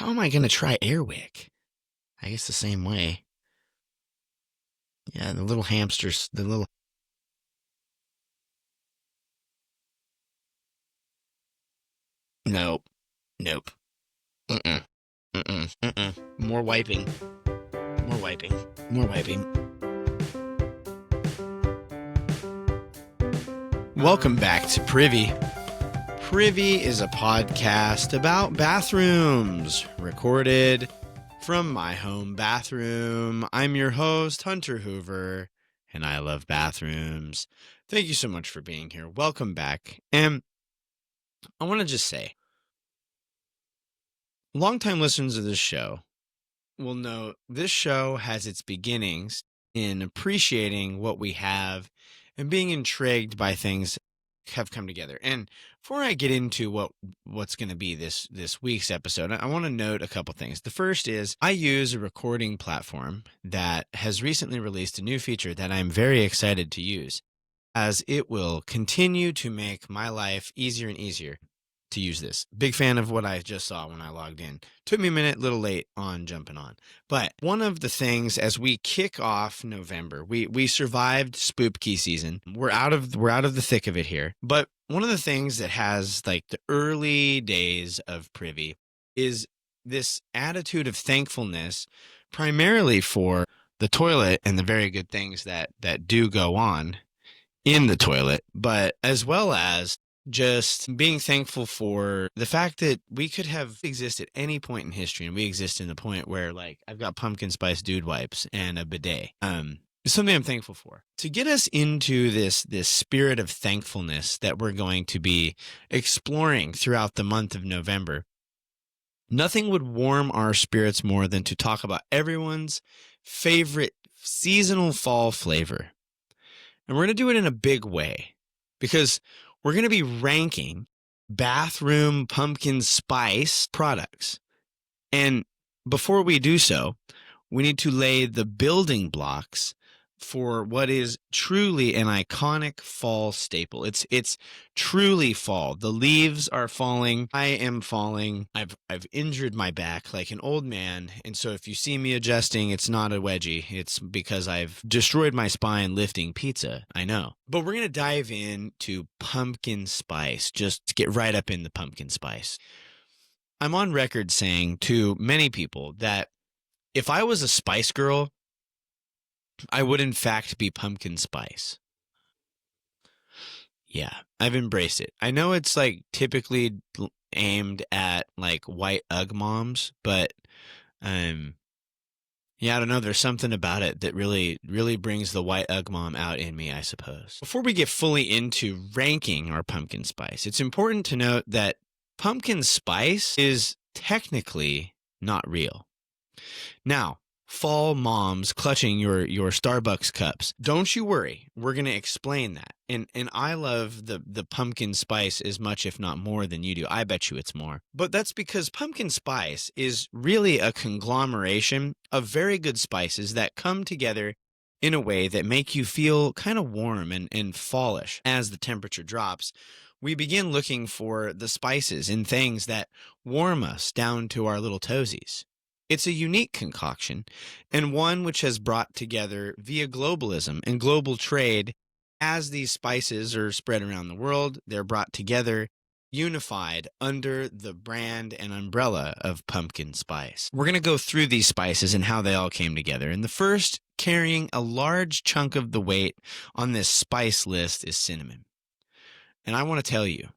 How am I going to try Airwick? I guess the same way. Yeah, the little hamsters, the little... Nope. Nope. Mm-mm. Mm-mm. Mm-mm. More wiping. More wiping. More wiping. Welcome back to Privy. Privy is a podcast about bathrooms, recorded from my home bathroom. I'm your host, Hunter Hoover, and I love bathrooms. Thank you so much for being here. Welcome back. And I want to just say, longtime listeners of this show will know this show has its beginnings in appreciating what we have and being intrigued by things have come together. And before I get into what's going to be this week's episode, I want to note a couple things. The first is I use a recording platform that has recently released a new feature that I'm very excited to use, as it will continue to make my life easier and easier to use this. Big fan of what I just saw when I logged in. Took me a minute, a little late on jumping on. But one of the things as we kick off November, we survived Spoopkey season. We're out of the thick of it here. But one of the things that has like the early days of Privy is this attitude of thankfulness, primarily for the toilet and the very good things that do go on in the toilet, but as well as just being thankful for the fact that we could have exist at any point in history, and we exist in the point where, like, I've got pumpkin spice dude wipes and a bidet. It's something I'm thankful for. To get us into this spirit of thankfulness that we're going to be exploring throughout the month of November, nothing would warm our spirits more than to talk about everyone's favorite seasonal fall flavor. And we're going to do it in a big way, because we're going to be ranking bathroom pumpkin spice products. And before we do so, we need to lay the building blocks for what is truly an iconic fall staple. It's truly fall. The leaves are falling. I am falling. I've injured my back like an old man, and so if you see me adjusting, it's not a wedgie. It's because I've destroyed my spine lifting pizza. I know. But we're going to dive into pumpkin spice. Just get right up in the pumpkin spice. I'm on record saying to many people that if I was a spice girl, I would in fact be pumpkin spice. Yeah, I've embraced it. I know it's like typically aimed at like white Ugg moms, but yeah, I don't know. There's something about it that really brings the white Ugg mom out in me, I suppose. Before we get fully into ranking our pumpkin spice, it's important to note that pumpkin spice is technically not real. Now, fall moms clutching your Starbucks cups, don't you worry. We're going to explain that. And I love the pumpkin spice as much, if not more, than you do. I bet you it's more. But that's because pumpkin spice is really a conglomeration of very good spices that come together in a way that make you feel kind of warm and fallish. As the temperature drops, we begin looking for the spices and things that warm us down to our little toesies. It's a unique concoction, and one which has brought together via globalism and global trade. As these spices are spread around the world, they're brought together, unified under the brand and umbrella of pumpkin spice. We're going to go through these spices and how they all came together. And the first, carrying a large chunk of the weight on this spice list, is cinnamon. And I want to tell you,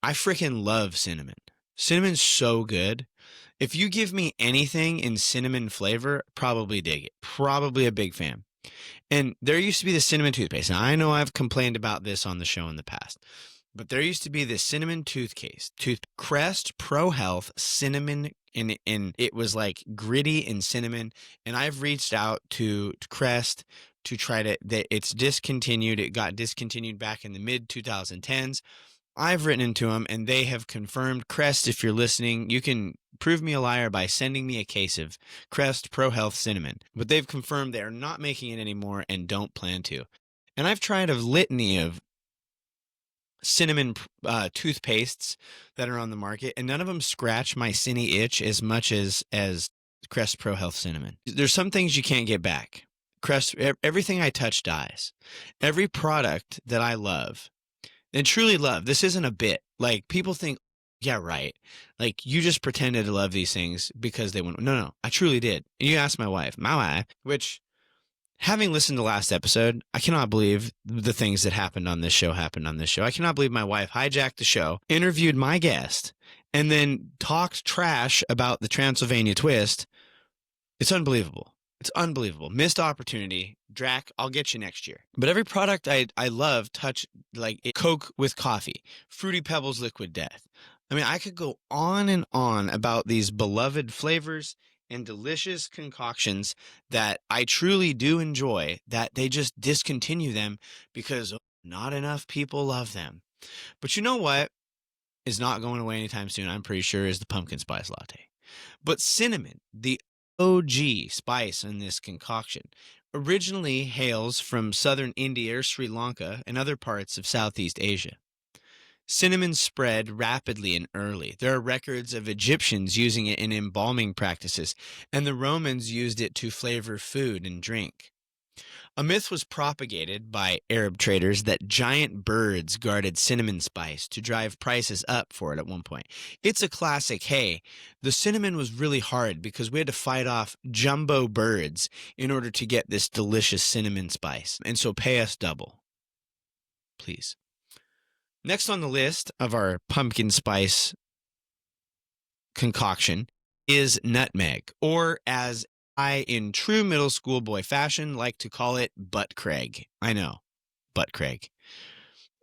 I freaking love cinnamon. Cinnamon's so good. If you give me anything in cinnamon flavor, probably dig it. Probably a big fan. And there used to be the cinnamon toothpaste. Now, I know I've complained about this on the show in the past, but there used to be this cinnamon Crest Pro Health cinnamon, and it was like gritty and cinnamon. And I've reached out to Crest to try to, it's discontinued. It got discontinued back in the mid 2010s. I've written into them, and they have confirmed. Crest, if you're listening, you can prove me a liar by sending me a case of Crest Pro Health Cinnamon. But they've confirmed they are not making it anymore and don't plan to. And I've tried a litany of cinnamon toothpastes that are on the market, and none of them scratch my cinny itch as much as Crest Pro Health Cinnamon. There's some things you can't get back. Crest, everything I touch dies. Every product that I love and truly love, this isn't a bit. Like, people think, yeah, right. Like, you just pretended to love these things because they went. No, I truly did. And you ask my wife, which, having listened to last episode, I cannot believe the things that happened on this show. I cannot believe my wife hijacked the show, interviewed my guest, and then talked trash about the Transylvania twist. It's unbelievable. It's unbelievable. Missed opportunity. Drac, I'll get you next year. But every product I love touch, like Coke with coffee, Fruity Pebbles Liquid Death. I mean, I could go on and on about these beloved flavors and delicious concoctions that I truly do enjoy, that they just discontinue them because not enough people love them. But you know what is not going away anytime soon, I'm pretty sure, is the pumpkin spice latte. But cinnamon, the OG spice in this concoction, originally hails from southern India or Sri Lanka and other parts of Southeast Asia. Cinnamon spread rapidly and early. There are records of Egyptians using it in embalming practices, and the Romans used it to flavor food and drink. A myth was propagated by Arab traders that giant birds guarded cinnamon spice to drive prices up for it at one point. It's a classic, hey, the cinnamon was really hard because we had to fight off jumbo birds in order to get this delicious cinnamon spice, and so pay us double, please. Next on the list of our pumpkin spice concoction is nutmeg, or as I, in true middle school boy fashion, like to call it butt Craig. I know, butt Craig.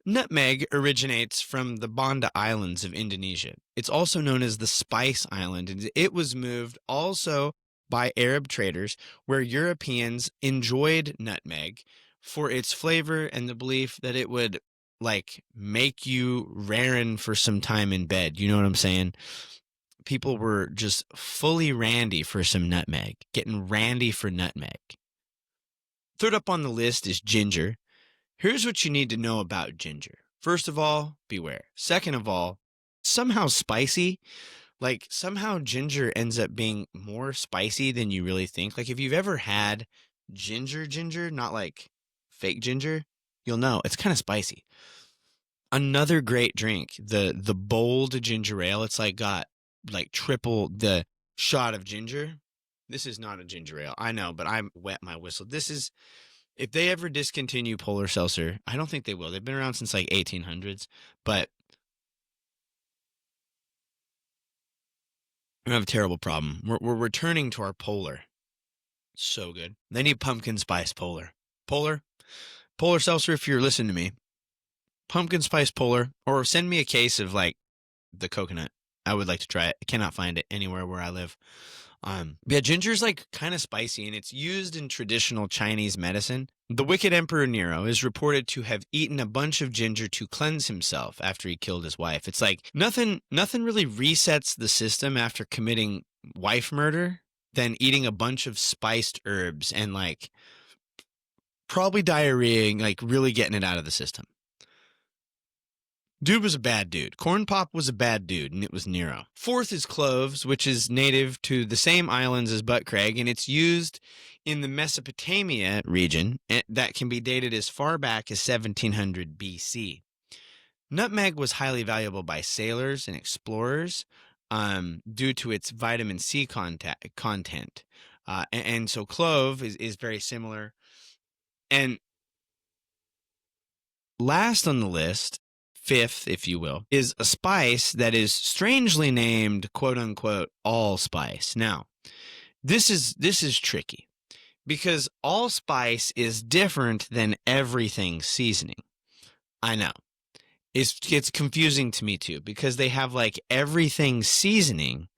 Nutmeg originates from the Banda Islands of Indonesia. It's also known as the Spice Island, and it was moved also by Arab traders, where Europeans enjoyed nutmeg for its flavor and the belief that it would make you raring for some time in bed. You know what I'm saying? People were just fully randy for some nutmeg, getting randy for nutmeg. Third up on the list is ginger. Here's what you need to know about ginger. First of all, beware. Second of all, somehow spicy. Somehow ginger ends up being more spicy than you really think. If you've ever had ginger, not like fake ginger, you'll know it's kind of spicy. Another great drink, the bold ginger ale. It's got triple the shot of ginger. This is not a ginger ale, I know, but I'm wet my whistle. This is, if they ever discontinue Polar Seltzer, I don't think they will. They've been around since 1800s, but we have a terrible problem. We're returning to our Polar. So good. They need pumpkin spice Polar. Polar Seltzer, if you're listening to me, pumpkin spice Polar, or send me a case of the coconut. I would like to try it. I cannot find it anywhere where I live. Yeah, ginger's kind of spicy, and it's used in traditional Chinese medicine. The wicked Emperor Nero is reported to have eaten a bunch of ginger to cleanse himself after he killed his wife. It's nothing really resets the system after committing wife murder than eating a bunch of spiced herbs and probably diarrheaing, really getting it out of the system. Dude was a bad dude. Corn Pop was a bad dude, and it was Nero. Fourth is cloves, which is native to the same islands as Butt Craig, and it's used in the Mesopotamia region that can be dated as far back as 1700 BC. Nutmeg was highly valuable by sailors and explorers due to its vitamin C content. And so clove is very similar. And last on the list, fifth, if you will, is a spice that is strangely named, quote unquote, allspice. Now, this is tricky because allspice is different than everything seasoning. I know. It's confusing to me too because they have everything seasoning,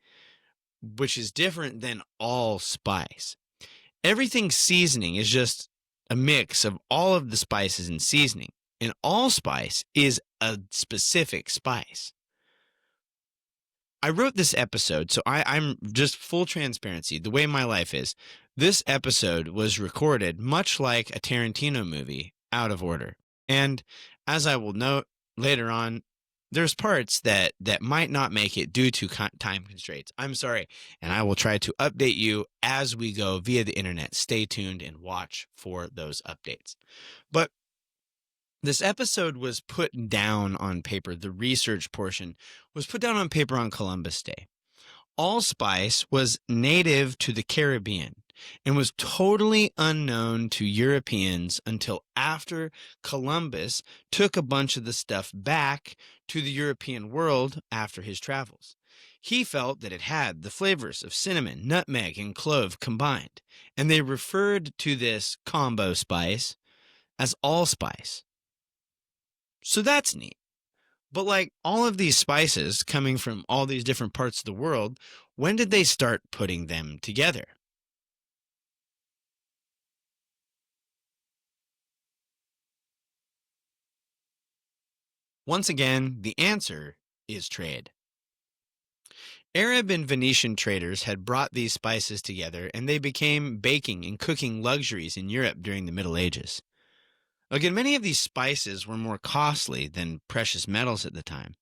which is different than allspice. Everything seasoning is just a mix of all of the spices and seasoning. And allspice is a specific spice. I wrote this episode, so I'm just full transparency. The way my life is, this episode was recorded much like a Tarantino movie, out of order. And as I will note, later on, there's parts that might not make it due to time constraints. I'm sorry, and I will try to update you as we go via the internet. Stay tuned and watch for those updates. But this episode was put down on paper. The research portion was put down on paper on Columbus Day. Allspice was native to the Caribbean and was totally unknown to Europeans until after Columbus took a bunch of the stuff back to the European world after his travels. He felt that it had the flavors of cinnamon, nutmeg, and clove combined, and they referred to this combo spice as allspice. So that's neat. But like all of these spices coming from all these different parts of the world, when did they start putting them together? Once again, the answer is trade. Arab and Venetian traders had brought these spices together, and they became baking and cooking luxuries in Europe during the Middle Ages. Again, many of these spices were more costly than precious metals at the time.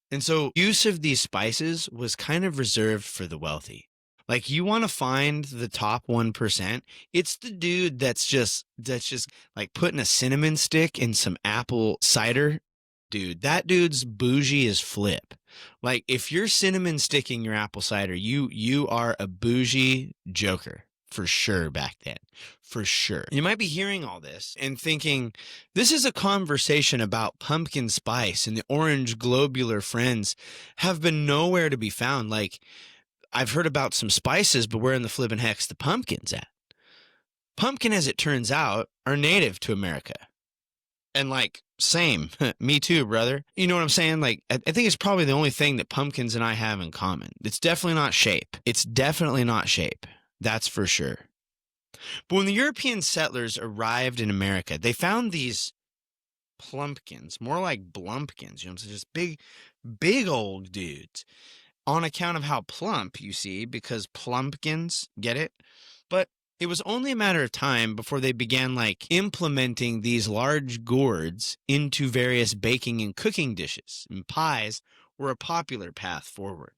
And so use of these spices was kind of reserved for the wealthy. Like, you want to find the top 1%, it's the dude that's just like putting a cinnamon stick in some apple cider. Dude, that dude's bougie as flip. Like, if you're cinnamon sticking your apple cider, you are a bougie joker. For sure back then. For sure. You might be hearing all this and thinking, this is a conversation about pumpkin spice and the orange globular friends have been nowhere to be found. Like, I've heard about some spices, but where in the flippin' heck's the pumpkins at? Pumpkin, as it turns out, are native to America. And like, same. Me too, brother. You know what I'm saying? Like, I think it's probably the only thing that pumpkins and I have in common. It's definitely not shape. It's definitely not shape. That's for sure. But when the European settlers arrived in America, they found these plumpkins, more like blumpkins, so just big old dudes, on account of how plump, you see, because plumpkins, get it? But it was only a matter of time before they began like implementing these large gourds into various baking and cooking dishes, and pies were a popular path forward.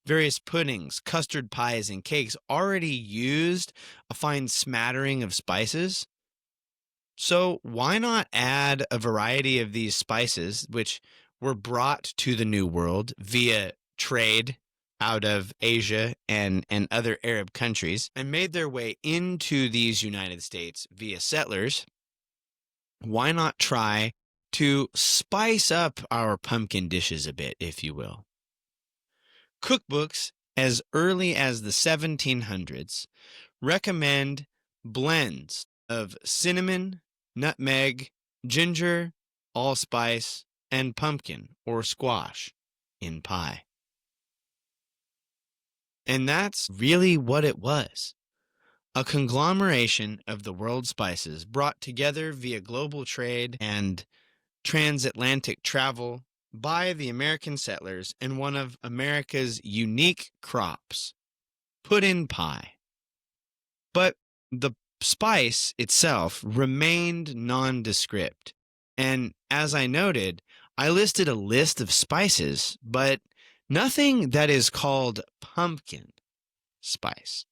Various puddings, custard pies, and cakes already used a fine smattering of spices. So why not add a variety of these spices, which were brought to the New World via trade out of Asia and other Arab countries, and made their way into these United States via settlers? Why not try to spice up our pumpkin dishes a bit, if you will? Cookbooks as early as the 1700s recommend blends of cinnamon, nutmeg, ginger, allspice, and pumpkin or squash in pie. And that's really what it was. A conglomeration of the world's spices brought together via global trade and transatlantic travel by the American settlers, and one of America's unique crops, put in pie. But the spice itself remained nondescript. And as I noted, I listed a list of spices, but nothing that is called pumpkin spice.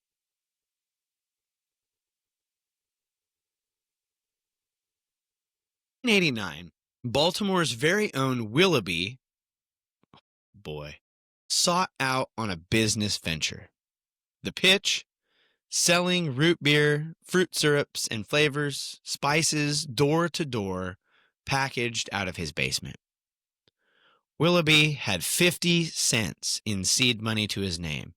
1989, Baltimore's very own Willoughby, sought out on a business venture. The pitch: selling root beer, fruit syrups, and flavors, spices, door to door, packaged out of his basement. Willoughby had 50 cents in seed money to his name,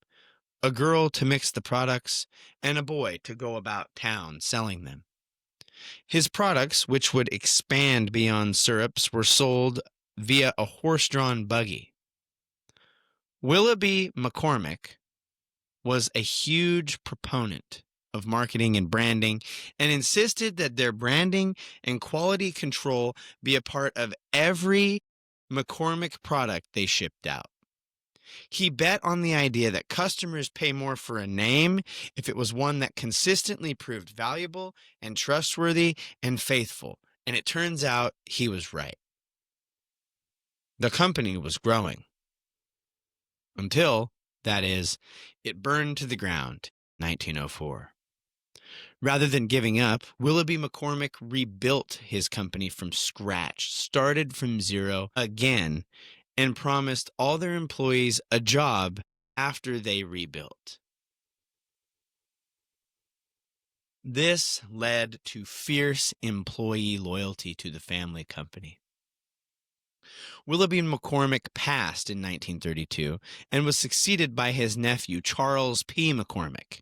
a girl to mix the products, and a boy to go about town selling them. His products, which would expand beyond syrups, were sold via a horse-drawn buggy. Willoughby McCormick was a huge proponent of marketing and branding, and insisted that their branding and quality control be a part of every McCormick product they shipped out. He bet on the idea that customers pay more for a name if it was one that consistently proved valuable and trustworthy and faithful, and it turns out he was right. The company was growing until, that is, it burned to the ground in 1904. Rather than giving up, Willoughby McCormick rebuilt his company from scratch, started from zero again, and promised all their employees a job after they rebuilt. This led to fierce employee loyalty to the family company. Willoughby McCormick passed in 1932 and was succeeded by his nephew, Charles P. McCormick.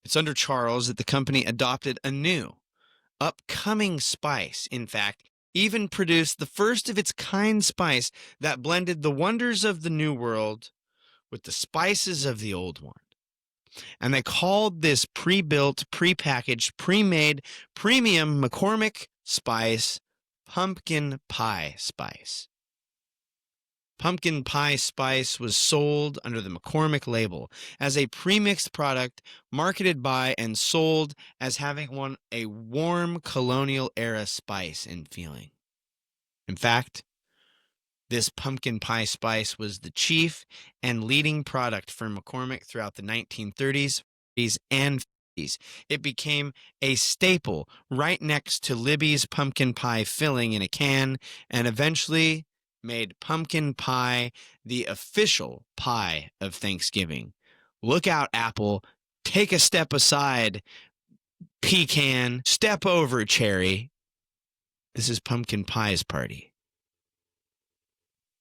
It's under Charles that the company adopted a new, upcoming spice. In fact, even produced the first of its kind spice that blended the wonders of the New World with the spices of the Old one. And they called this pre-built, pre-packaged, pre-made, premium McCormick spice Pumpkin Pie Spice. Pumpkin Pie Spice was sold under the McCormick label as a premixed product marketed by and sold as having a warm colonial-era spice and feeling. In fact, this pumpkin pie spice was the chief and leading product for McCormick throughout the 1930s, 40s, and 50s. It became a staple right next to Libby's pumpkin pie filling in a can, and eventually made pumpkin pie the official pie of Thanksgiving. Look out, Apple. Take a step aside, pecan. Step over, cherry. This is pumpkin pie's party.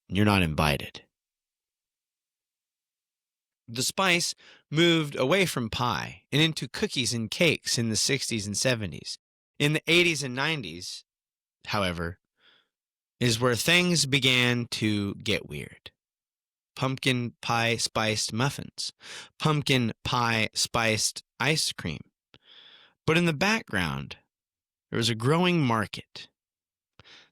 You're not invited. The spice moved away from pie and into cookies and cakes in the 60s and 70s. In the 80s and 90s, however, is where things began to get weird. Pumpkin pie spiced muffins, pumpkin pie spiced ice cream. But in the background, there was a growing market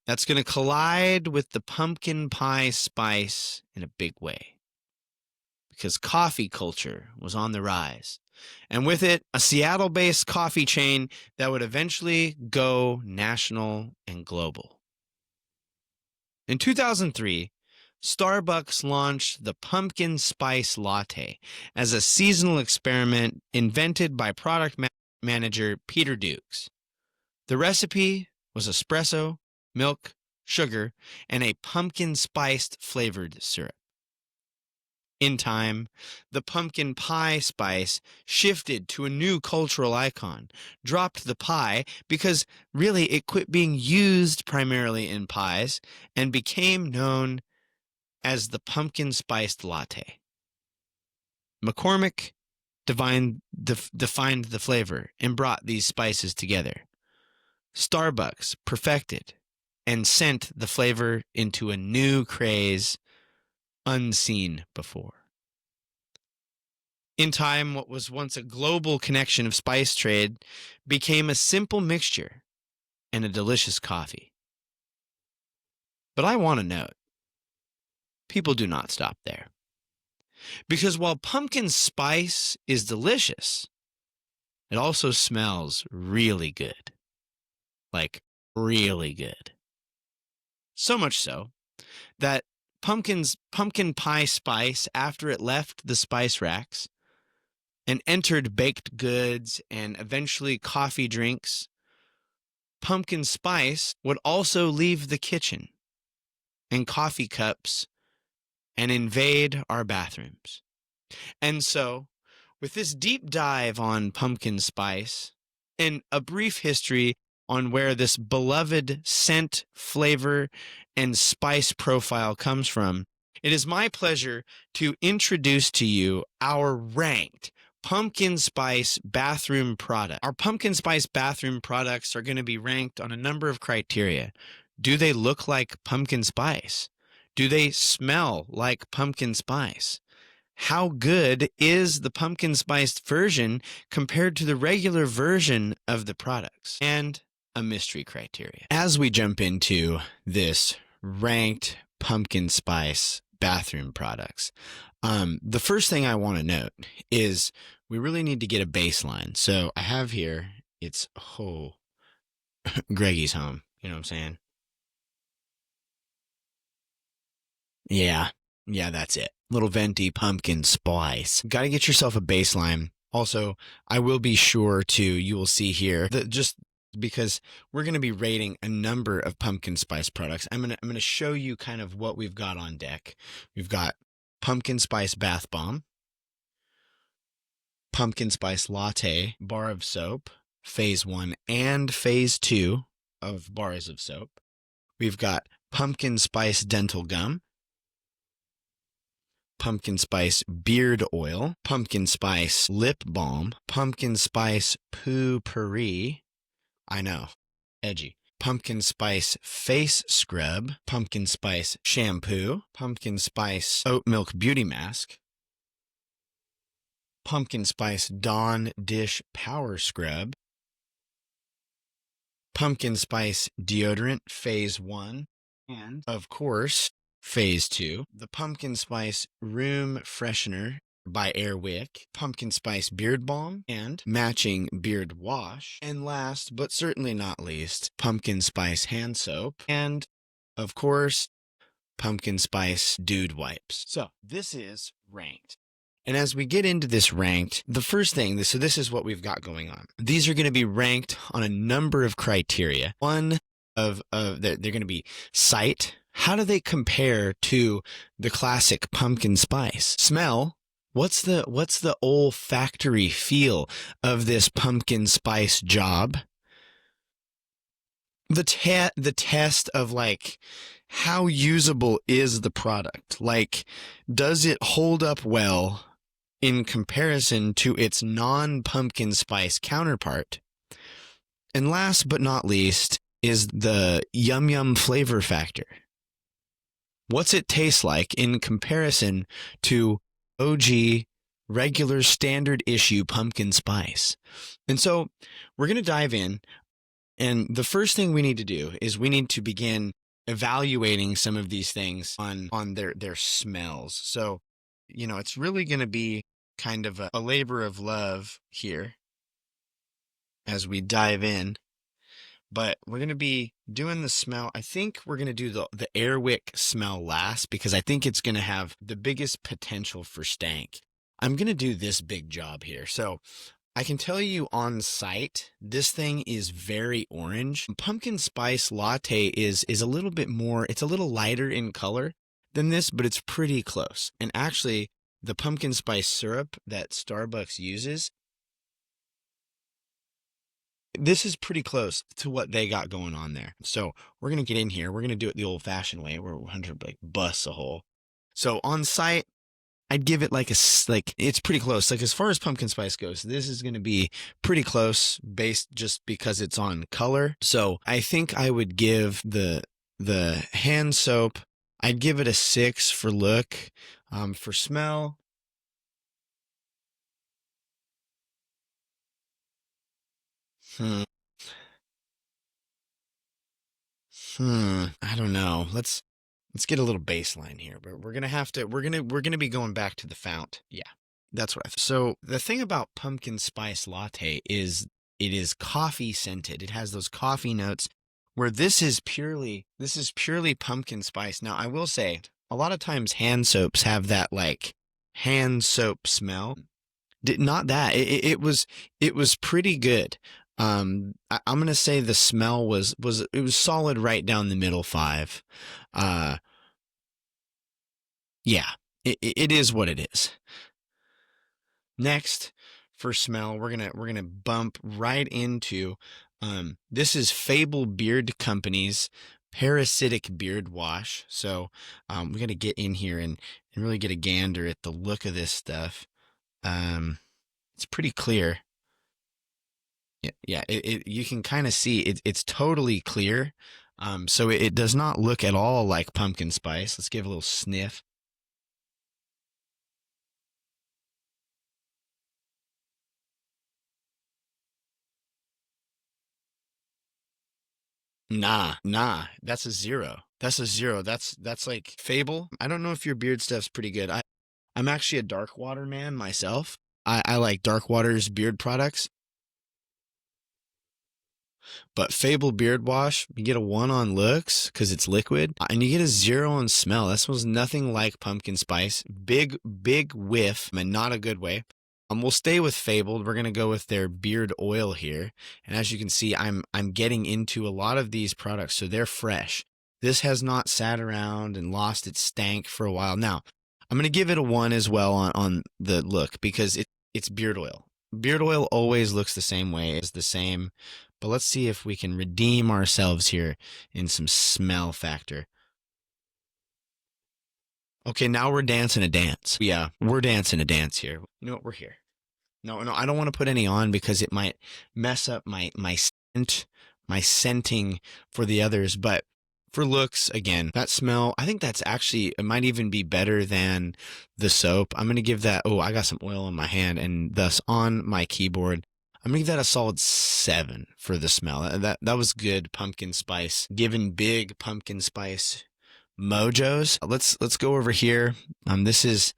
that's going to collide with the pumpkin pie spice in a big way. Because coffee culture was on the rise. And with it, a Seattle-based coffee chain that would eventually go national and global. In 2003, Starbucks launched the Pumpkin Spice Latte as a seasonal experiment invented by product manager Peter Dukes. The recipe was espresso, milk, sugar, and a pumpkin-spiced flavored syrup. In time, the pumpkin pie spice shifted to a new cultural icon, dropped the pie because really it quit being used primarily in pies and became known as the pumpkin spiced latte. McCormick defined the flavor and brought these spices together. Starbucks perfected and sent the flavor into a new craze unseen before. In time, what was once a global connection of spice trade became a simple mixture and a delicious coffee. But I want to note, people do not stop there. Because while pumpkin spice is delicious, it also smells really good. Like, really good. So much so that pumpkin pie spice, after it left the spice racks and entered baked goods and eventually coffee drinks, pumpkin spice would also leave the kitchen and coffee cups and invade our bathrooms. And so, with this deep dive on pumpkin spice and a brief history on where this beloved scent, flavor, and spice profile comes from, it is my pleasure to introduce to you our ranked pumpkin spice bathroom product. Our pumpkin spice bathroom products are going to be ranked on a number of criteria. Do they look like pumpkin spice? Do they smell like pumpkin spice? How good is the pumpkin spiced version compared to the regular version of the products? And a mystery criteria. As we jump into this ranked pumpkin spice bathroom products, the first thing I want to note is we really need to get a baseline. So I have here, it's Greggy's home. You know what I'm saying? Yeah. Yeah, that's it. Little venti pumpkin spice. Got to get yourself a baseline. Also, I will be sure to, you will see here that just because we're going to be rating a number of pumpkin spice products, I'm going to show you kind of what we've got on deck. We've got pumpkin spice bath bomb, pumpkin spice latte, bar of soap, phase 1 and phase 2 of bars of soap. We've got pumpkin spice dental gum, pumpkin spice beard oil, pumpkin spice lip balm, pumpkin spice poo-pourri. I know, edgy. Pumpkin spice face scrub, pumpkin spice shampoo, pumpkin spice oat milk beauty mask, pumpkin spice Dawn dish power scrub, pumpkin spice deodorant phase 1, and of course, phase 2, the pumpkin spice room freshener by Airwick, pumpkin spice beard balm, and matching beard wash. And last, but certainly not least, pumpkin spice hand soap, and of course, pumpkin spice dude wipes. So this is ranked. And as we get into this ranked, the first thing, so this is what we've got going on. These are going to be ranked on a number of criteria. One of they're going to be sight. How do they compare to the classic pumpkin spice? Smell. What's the olfactory feel of this pumpkin spice job? The test of like, how usable is the product? Like, does it hold up well in comparison to its non-pumpkin spice counterpart? And last but not least is the yum yum flavor factor. What's it taste like in comparison to OG regular standard issue pumpkin spice? And so we're going to dive in. And the first thing we need to do is we need to begin evaluating some of these things on their smells. So, it's really going to be kind of a labor of love here as we dive in. But we're going to be doing the smell. I think we're going to do the Airwick smell last because I think it's going to have the biggest potential for stank. I'm going to do this big job here. So I can tell you on sight, this thing is very orange. Pumpkin spice latte is a little bit more, it's a little lighter in color than this, but it's pretty close. And actually, the pumpkin spice syrup that Starbucks uses, this is pretty close to what they got going on there. So we're going to get in here. We're going to do it the old-fashioned way. We're going to bust a hole. So on sight, I'd give it it's pretty close. Like as far as pumpkin spice goes, this is going to be pretty close based just because it's on color. So I think I would give the hand soap, I'd give it a 6 for look. For smell, I don't know. Let's get a little baseline here. But we're gonna be going back to the fount. Yeah, that's what I thought. So the thing about pumpkin spice latte is it is coffee scented. It has those coffee notes where this is purely pumpkin spice. Now I will say a lot of times hand soaps have that like hand soap smell. Not that it was pretty good. I'm gonna say the smell was it was solid right down the middle 5. Yeah, it is what it is. Next, for smell, we're gonna bump right into this is Fable Beard Company's parasitic beard wash. So we got to get in here and really get a gander at the look of this stuff. It's pretty clear. Yeah. You can kind of see it's totally clear. So it does not look at all like pumpkin spice. Let's give a little sniff. Nah. That's a 0. That's a 0. That's like Fable. I don't know if your beard stuff's pretty good. I'm actually a dark water man myself. I like dark water's beard products. But Fable Beard Wash, you get a 1 on looks because it's liquid, and you get a 0 on smell. That smells nothing like pumpkin spice. Big, big whiff, and not a good way. We'll stay with Fabled. We're gonna go with their beard oil here, and as you can see, I'm getting into a lot of these products, so they're fresh. This has not sat around and lost its stank for a while. Now, I'm gonna give it a 1 as well on the look because it's beard oil. Beard oil always looks the same way. It's the same, but let's see if we can redeem ourselves here in some smell factor. Okay, now we're dancing a dance. Yeah, we're dancing a dance here. You know what? We're here. No, I don't want to put any on because it might mess up my scent, my scenting for the others. But for looks, again, that smell, I think that's actually, it might even be better than the soap. I'm going to give that, oh, I got some oil on my hand and thus on my keyboard. I'm going to give that a solid 7 for the smell. That was good pumpkin spice. Given big pumpkin spice mojos. Let's go over here. This is,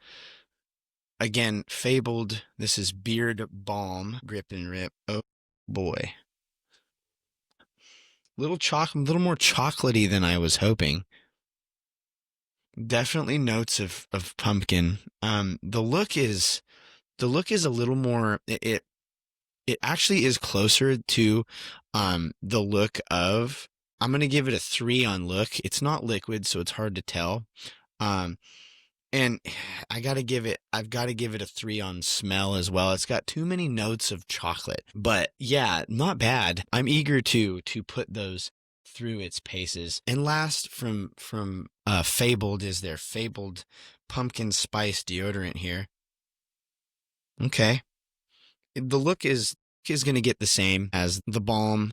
again, Fabled. This is Beard Balm. Grip and Rip. Oh, boy. A little more chocolatey than I was hoping. Definitely notes of pumpkin. The look is a little more, it actually is closer to the look of, I'm going to give it a 3 on look. It's not liquid, so it's hard to tell. And I've got to give it a 3 on smell as well. It's got too many notes of chocolate, but yeah, not bad. I'm eager to put those through its paces. And last from Fabled is their Fabled Pumpkin Spice deodorant here. Okay. The look is going to get the same as the balm,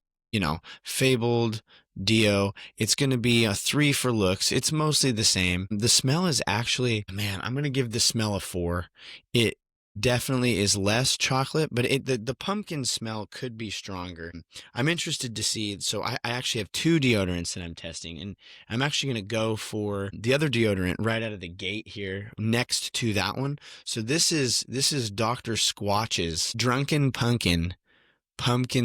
Fabled Deo. It's going to be a 3 for looks. It's mostly the same. The smell is actually, man, I'm going to give the smell a 4. It definitely is less chocolate, but the pumpkin smell could be stronger. I'm interested to see. So I actually have 2 deodorants that I'm testing, and I'm actually going to go for the other deodorant right out of the gate here next to that one. So this is Dr. Squatch's Drunken Pumpkin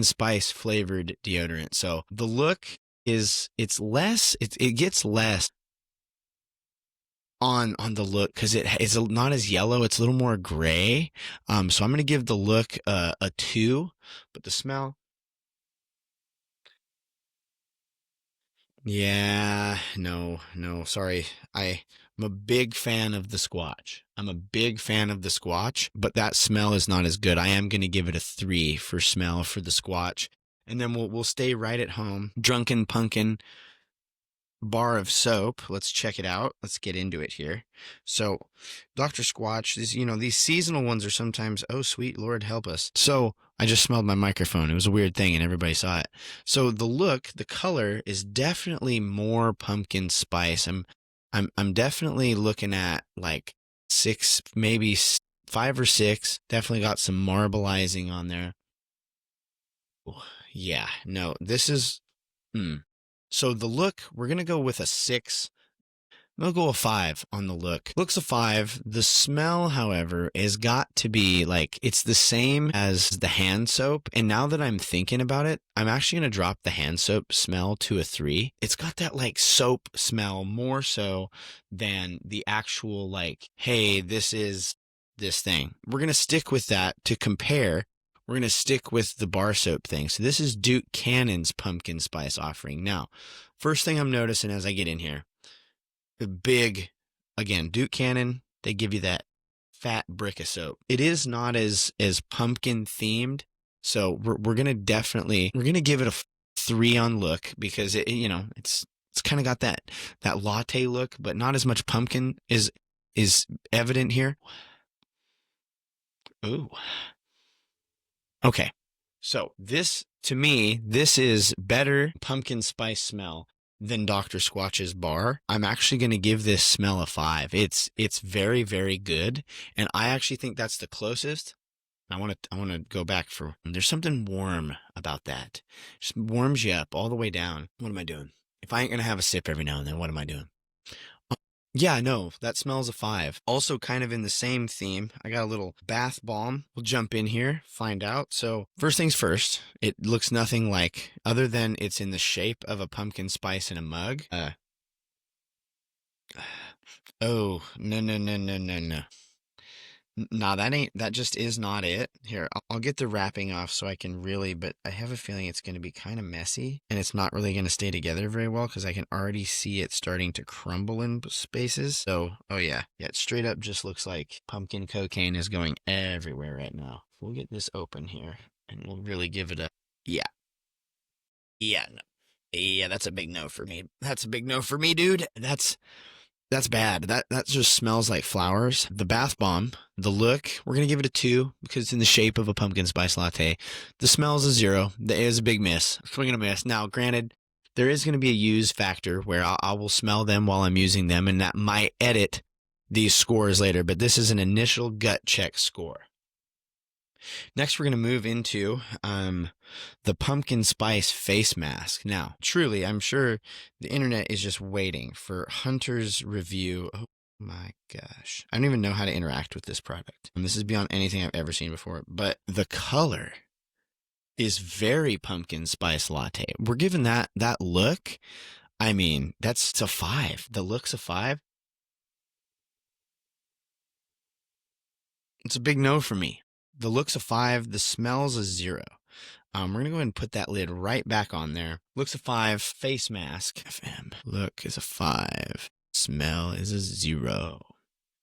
Spice flavored deodorant. So the look is, it gets less on the look because it is not as yellow. It's a little more gray. So I'm going to give the look a 2, but the smell, yeah, no, sorry. I'm a big fan of the Squatch. But that smell is not as good. I am going to give it a 3 for smell for the Squatch. And then we'll stay right at home. Drunken Pumpkin bar of soap. Let's check it out. Let's get into it here. So Dr. Squatch, these seasonal ones are sometimes, oh, sweet Lord, help us. So I just smelled my microphone. It was a weird thing and everybody saw it. So the color is definitely more pumpkin spice. I'm definitely looking at like 6, maybe 5 or 6. Definitely got some marbleizing on there. Yeah, no, this is, So the look, we're going to go with a 6. I'll go a 5 on the look. Looks a 5. The smell, however, has got to be like, it's the same as the hand soap. And now that I'm thinking about it, I'm actually going to drop the hand soap smell to a 3. It's got that like soap smell more so than the actual like, hey, this is this thing. We're going to stick with that to compare. We're going to stick with the bar soap thing. So this is Duke Cannon's pumpkin spice offering. Now, first thing I'm noticing as I get in here, the big, again, Duke Cannon, they give you that fat brick of soap. It is not as pumpkin themed. So we're going to give it a 3 on look because it's kind of got that latte look, but not as much pumpkin is evident here. Ooh. Okay, so to me, this is better pumpkin spice smell than Dr. Squatch's bar. I'm actually going to give this smell a 5. It's very, very good, and I actually think that's the closest. I want to go back there's something warm about that. Just warms you up all the way down. What am I doing? If I ain't going to have a sip every now and then, what am I doing? Yeah, no, that smells a 5. Also kind of in the same theme, I got a little bath bomb. We'll jump in here, find out. So first things first, it looks nothing like, other than it's in the shape of a pumpkin spice in a mug. Oh, no, no, no, no, no, no. Nah, that just is not it. Here, I'll get the wrapping off so I can really, but I have a feeling it's going to be kind of messy and it's not really going to stay together very well because I can already see it starting to crumble in spaces. So, oh yeah, it straight up just looks like pumpkin cocaine is going everywhere right now. We'll get this open here and we'll really give it a, yeah, yeah, no. Yeah, that's a big no for me. That's a big no for me, dude. That's bad. That just smells like flowers. The bath bomb, the look, we're gonna give it a 2 because it's in the shape of a pumpkin spice latte. The smell's a 0. The A is a big miss. Swing and a miss. Now, granted, there is gonna be a use factor where I will smell them while I'm using them, and that might edit these scores later. But this is an initial gut check score. Next, we're going to move into the pumpkin spice face mask. Now, truly, I'm sure the internet is just waiting for Hunter's review. Oh my gosh. I don't even know how to interact with this product. And this is beyond anything I've ever seen before. But the color is very pumpkin spice latte. We're given that look. I mean, it's a 5. The look's a 5. It's a big no for me. The look's a 5. The smell's a 0. We're going to go ahead and put that lid right back on there. Looks a 5. Face mask. FM. Look is a 5. Smell is a 0.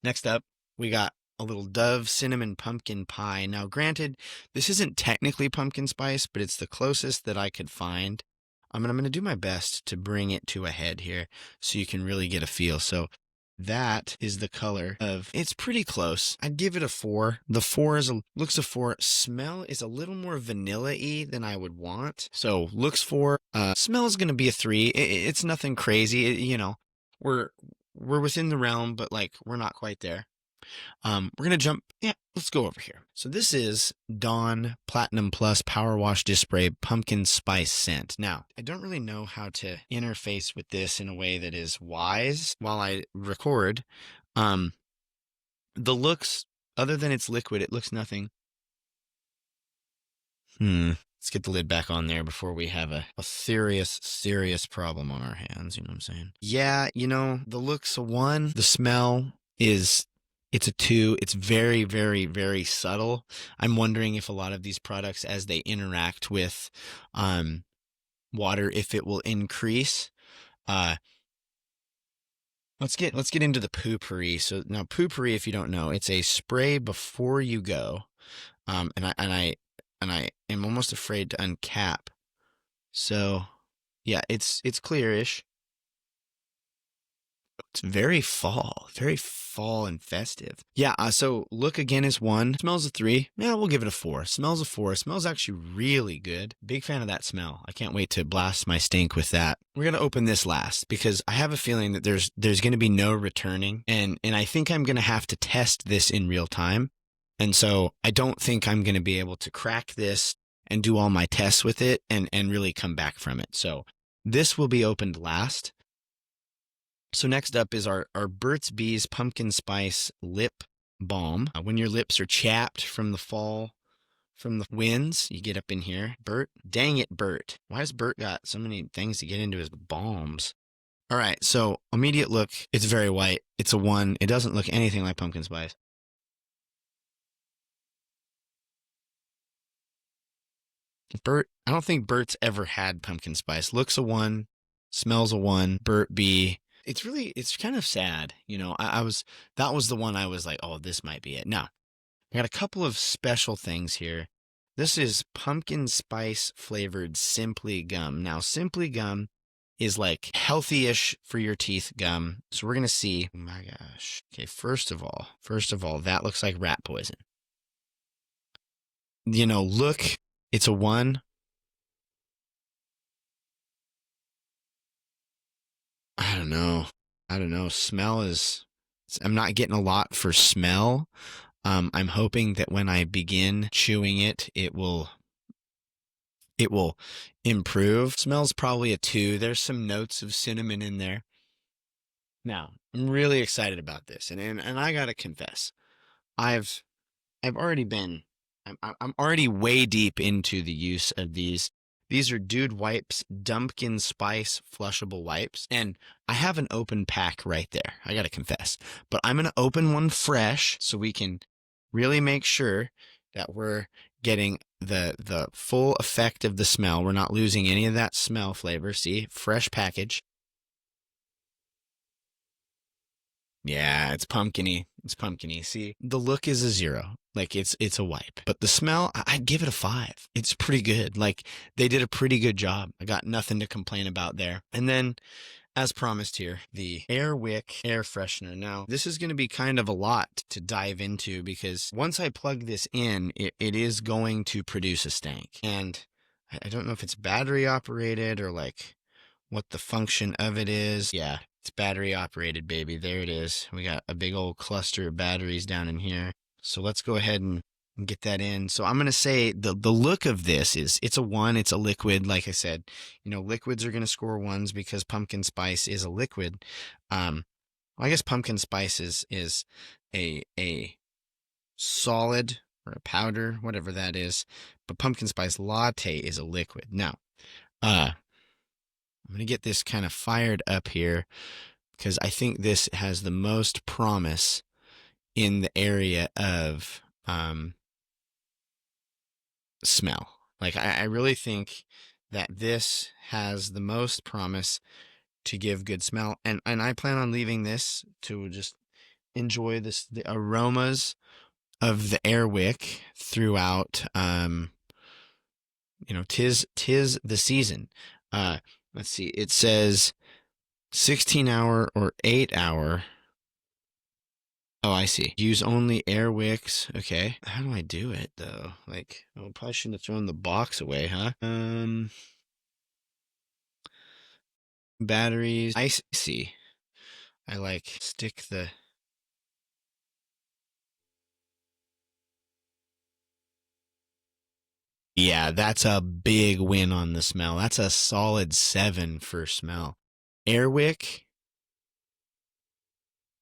Next up, we got a little Dove cinnamon pumpkin pie. Now, granted, this isn't technically pumpkin spice, but it's the closest that I could find. I'm going to do my best to bring it to a head here so you can really get a feel. So that is the color of, it's pretty close. I'd give it a 4. The 4 looks a 4. Smell is a little more vanilla-y than I would want. So looks 4. Smell is going to be a 3. It's nothing crazy. We're within the realm, but like we're not quite there. We're going to jump. Yeah, let's go over here. So this is Dawn Platinum Plus Power Wash Dish Spray Pumpkin Spice Scent. Now, I don't really know how to interface with this in a way that is wise while I record. The looks, other than it's liquid, it looks nothing. Let's get the lid back on there before we have a serious problem on our hands. You know what I'm saying? Yeah, the look's a 1. The smell is... It's a 2. It's very, very, very subtle. I'm wondering if a lot of these products, as they interact with water, if it will increase. Let's get into the poopery. So now, poopery, if you don't know, it's a spray before you go. And I am almost afraid to uncap. So yeah, it's clearish. It's very fall and festive. Yeah, so look again is 1. Smells a 3. Yeah, we'll give it a 4. Smells a 4. Smells actually really good. Big fan of that smell. I can't wait to blast my stink with that. We're going to open this last because I have a feeling that there's going to be no returning. And I think I'm going to have to test this in real time. And so I don't think I'm going to be able to crack this and do all my tests with it and really come back from it. So this will be opened last. So next up is our Burt's Bees Pumpkin Spice Lip Balm. When your lips are chapped from the fall, from the winds, you get up in here. Bert, dang it, Bert. Why has Bert got so many things to get into his balms? All right, so immediate look, it's very white. It's a 1. It doesn't look anything like pumpkin spice. Bert, I don't think Bert's ever had pumpkin spice. Looks a 1, smells a 1. Bert B. It's kind of sad. That was the one I was like, oh, this might be it. Now, I got a couple of special things here. This is pumpkin spice flavored Simply Gum. Now, Simply Gum is like healthy-ish for your teeth gum. So we're going to see. Oh my gosh. Okay, first of all, that looks like rat poison. Look, it's a 1. I don't know. Smell is, I'm not getting a lot for smell. I'm hoping that when I begin chewing it, it will improve. Smells probably a 2. There's some notes of cinnamon in there. Now, I'm really excited about this, and I gotta confess, I've I've already been I'm already way deep into the use of these. These are Dude Wipes Dumpkin Spice flushable wipes, and I have an open pack right there. I gotta confess, but I'm gonna open one fresh so we can really make sure that we're getting the full effect of the smell. We're not losing any of that smell flavor. See, fresh package. Yeah, it's pumpkiny. It's pumpkiny. See, the look is a 0. Like it's a wipe. But the smell, I'd give it a 5. It's pretty good. Like they did a pretty good job. I got nothing to complain about there. And then, as promised here, the Airwick air freshener. Now, this is going to be kind of a lot to dive into because once I plug this in, it is going to produce a stank. And I don't know if it's battery operated or like what the function of it is. Yeah, it's battery operated, baby. There it is. We got a big old cluster of batteries down in here. So let's go ahead and get that in. So I'm going to say the look of this is it's a 1. It's a liquid. Like I said, liquids are going to score 1s because pumpkin spice is a liquid. I guess pumpkin spice is a solid or a powder, whatever that is. But pumpkin spice latte is a liquid. Now, I'm going to get this kind of fired up here because I think this has the most promise in the area of smell. Like, I really think that this has the most promise to give good smell. And I plan on leaving this to just enjoy the aromas of the Airwick throughout, tis the season. Let's see. It says 16-hour or 8-hour. Oh, I see. Use only Airwicks. Okay. How do I do it though? Like, I probably shouldn't have thrown the box away, huh? Batteries. I see. I like stick the. Yeah, that's a big win on the smell. That's a solid 7 for smell. Airwick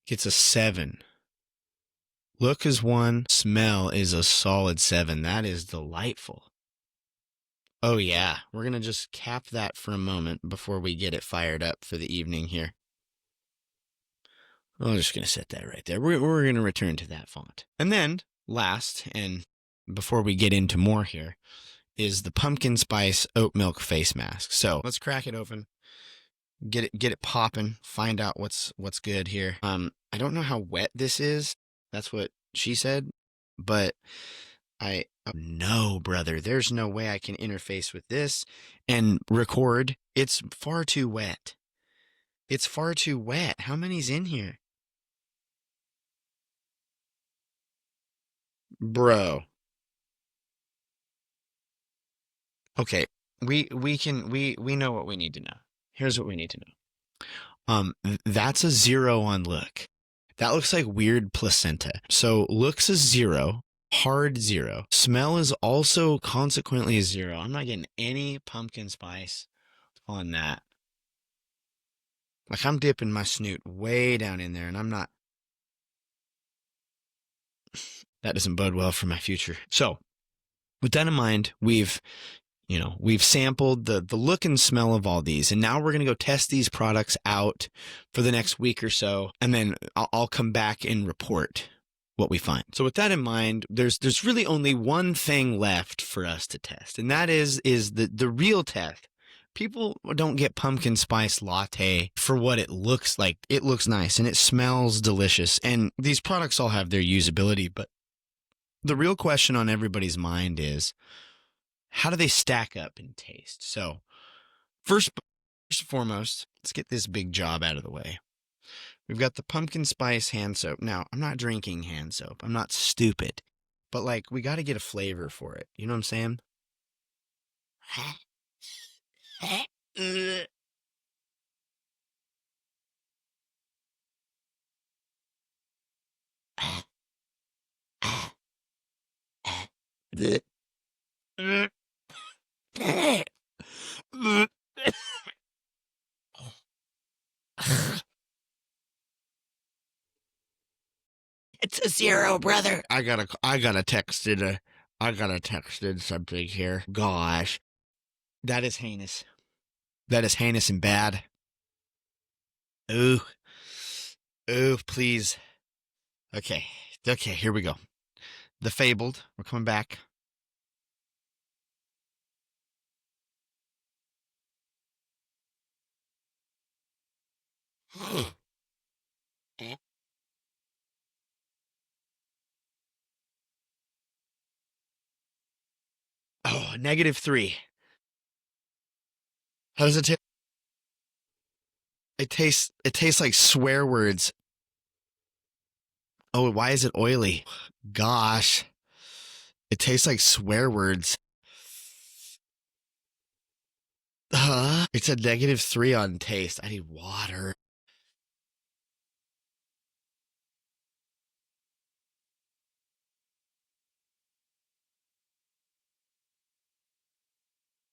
gets a 7. Look is 1. Smell is a solid 7. That is delightful. Oh, yeah. We're going to just cap that for a moment before we get it fired up for the evening here. I'm just going to set that right there. We're going to return to that font. And then, last, and before we get into more here, is the pumpkin spice oat milk face mask. So let's crack it open, get it popping, find out what's good here. I don't know how wet this is. That's what she said, but no, brother, there's no way I can interface with this and record. It's far too wet. It's far too wet. How many's in here? Bro. Okay, we know what we need to know. Here's what we need to know. That's a 0 on look. That looks like weird placenta. So looks is 0, hard 0. Smell is also consequently a 0. I'm not getting any pumpkin spice on that. Like I'm dipping my snoot way down in there and I'm not. That doesn't bode well for my future. So with that in mind, we've sampled the look and smell of all these, and now we're going to go test these products out for the next week or so, and then I'll come back and report what we find. So with that in mind, there's really only one thing left for us to test, and that is the real test. People don't get pumpkin spice latte for what it looks like. It looks nice and it smells delicious, and these products all have their usability, but the real question on everybody's mind is, how do they stack up in taste? So first and foremost, let's get this big job out of the way. We've got the pumpkin spice hand soap. Now, I'm not drinking hand soap. I'm not stupid. But like, we got to get a flavor for it. You know what I'm saying? It's a 0, brother. I gotta texted something here. Gosh, that is heinous. That is heinous and bad. Ooh, please. Okay, here we go. The Fabled. We're coming back. Oh, -3. How does it taste? It tastes like swear words. Oh, why is it oily? Gosh. It tastes like swear words. It's a -3 on taste. I need water.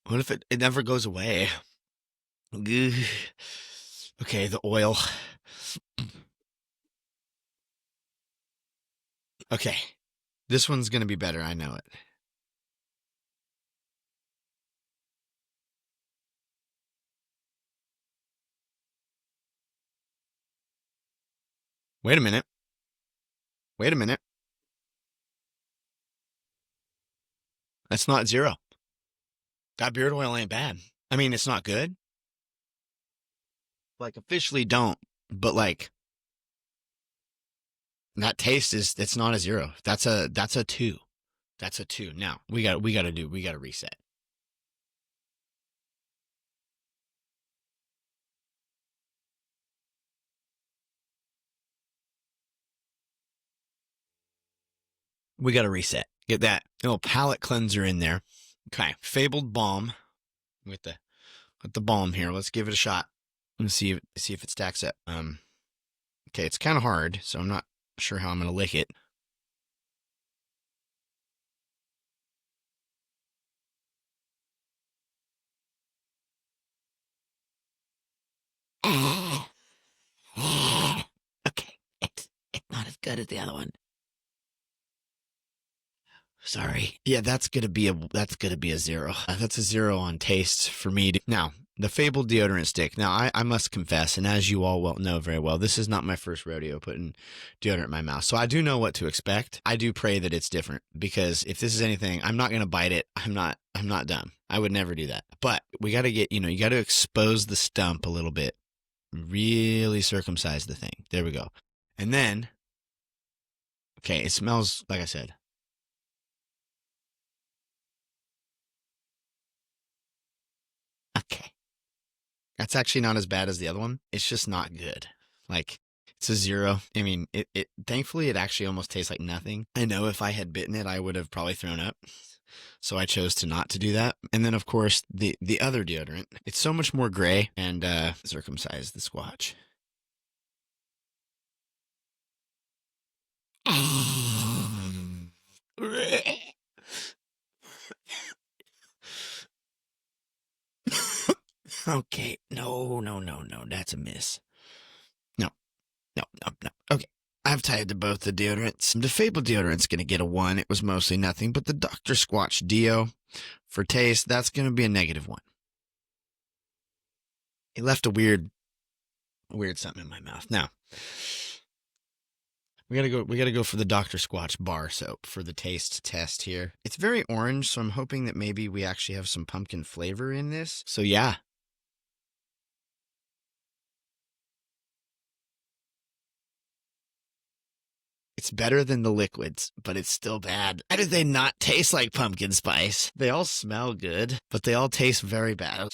What if it never goes away? Ugh. Okay, the oil. Okay. This one's going to be better. I know it. Wait a minute. That's not 0. That beard oil ain't bad. I mean, it's not good. Like, officially don't. But, like, that taste it's not a 0. That's a 2. That's a 2. Now, we got to reset. We got to reset. Get that little palate cleanser in there. Okay, Fabled Balm with the balm here. Let's give it a shot. Let's see if it stacks up. Okay, it's kind of hard, so I'm not sure how I'm gonna lick it. Okay, it's not as good as the other one. Sorry. Yeah, that's gonna be a 0. That's a 0 on taste for me. Now, the Fabled deodorant stick. Now, I must confess, and as you all know very well, this is not my first rodeo putting deodorant in my mouth, so I do know what to expect. I do pray that it's different, because if this is anything, I'm not gonna bite it. I'm not dumb. I would never do that. But we got to get, you got to expose the stump a little bit, really circumcise the thing. There we go, and then, okay, it smells like I said. Okay. That's actually not as bad as the other one. It's just not good. Like, it's a 0. I mean, it thankfully it actually almost tastes like nothing. I know if I had bitten it, I would have probably thrown up. So I chose to not to do that. And then of course the other deodorant. It's so much more gray and circumcised the squatch. Okay, no, that's a miss. No. Okay, I've tied to both the deodorants. The Fable deodorant's going to get a 1. It was mostly nothing, but the Dr. Squatch Deo for taste, that's going to be a -1. It left a weird something in my mouth. Now, we gotta go for the Dr. Squatch bar soap for the taste test here. It's very orange, so I'm hoping that maybe we actually have some pumpkin flavor in this. So yeah. It's better than the liquids, but it's still bad. Why do they not taste like pumpkin spice? They all smell good, but they all taste very bad.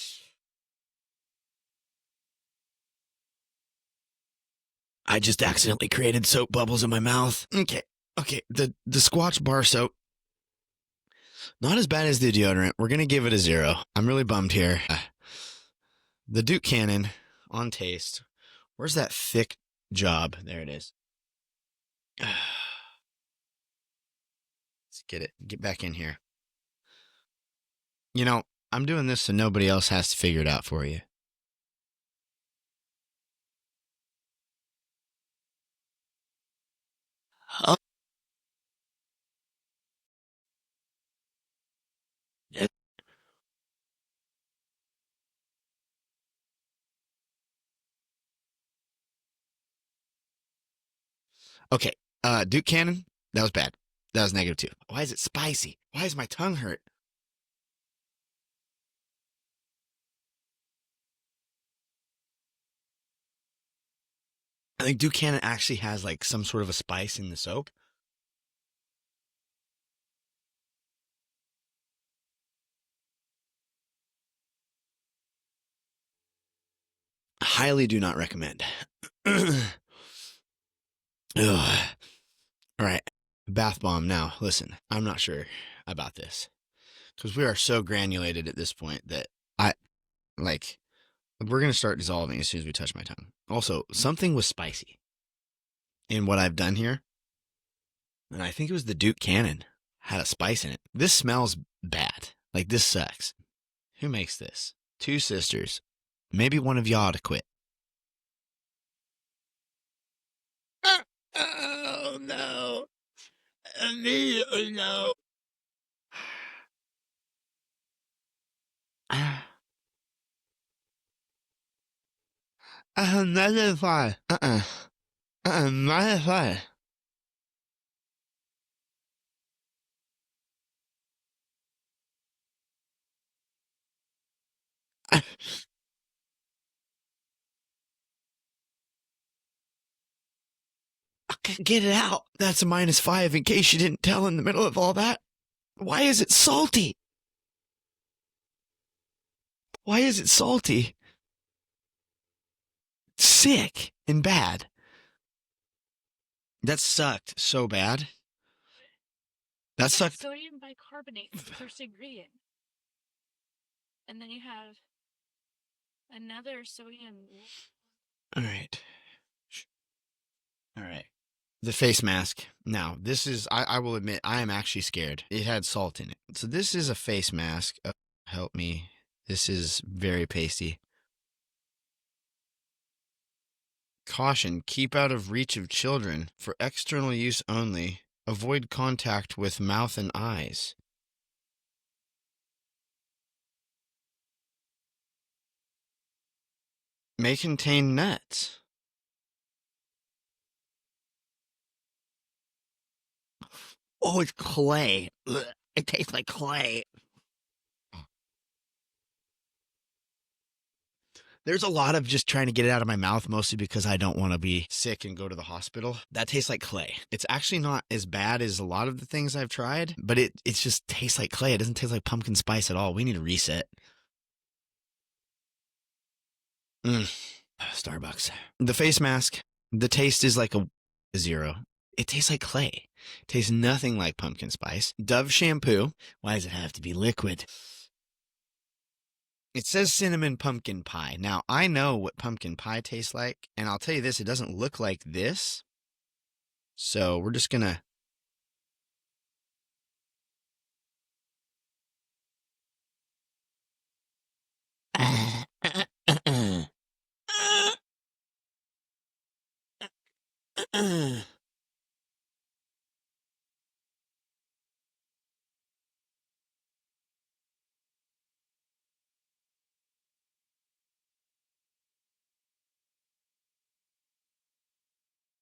I just accidentally created soap bubbles in my mouth. Okay, the Squatch bar soap, not as bad as the deodorant. We're going to give it a 0. I'm really bummed here. The Duke Cannon on taste. Where's that thick job? There it is. Let's get it. Get back in here. I'm doing this so nobody else has to figure it out for you. Oh, yeah. Okay. Duke Cannon. That was bad. That was -2. Why is it spicy? Why is my tongue hurt? I think Duke Cannon actually has like some sort of a spice in the soap. Highly do not recommend. Ugh. All right. Bath bomb. Now, listen, I'm not sure about this because we are so granulated at this point that I like, we're going to start dissolving as soon as we touch my tongue. Also, something was spicy in what I've done here. And I think it was the Duke Cannon had a spice in it. This smells bad. Like, this sucks. Who makes this? Two sisters. Maybe one of y'all to quit. Oh, no. Immediately, no. -5. -5. Get it out. That's a -5 in case you didn't tell in the middle of all that. Why is it salty? Why is it salty? Sick and bad. That sucked so bad. That sucked. Sodium bicarbonate is the first ingredient. And then you have another sodium. All right. All right. The face mask. Now, this is, I will admit, I am actually scared. It had salt in it. So this is a face mask. Help me. This is very pasty. Caution, keep out of reach of children. For external use only. Avoid contact with mouth and eyes. May contain nuts. Oh, it's clay. Ugh, it tastes like clay. There's a lot of just trying to get it out of my mouth, mostly because I don't want to be sick and go to the hospital. That tastes like clay. It's actually not as bad as a lot of the things I've tried, but it just tastes like clay. It doesn't taste like pumpkin spice at all. We need a reset. Starbucks. The face mask, the taste is like a 0. It tastes like clay. It tastes nothing like pumpkin spice. Dove shampoo. Why does it have to be liquid? It says cinnamon pumpkin pie. Now, I know what pumpkin pie tastes like, and I'll tell you this, it doesn't look like this. So we're just gonna...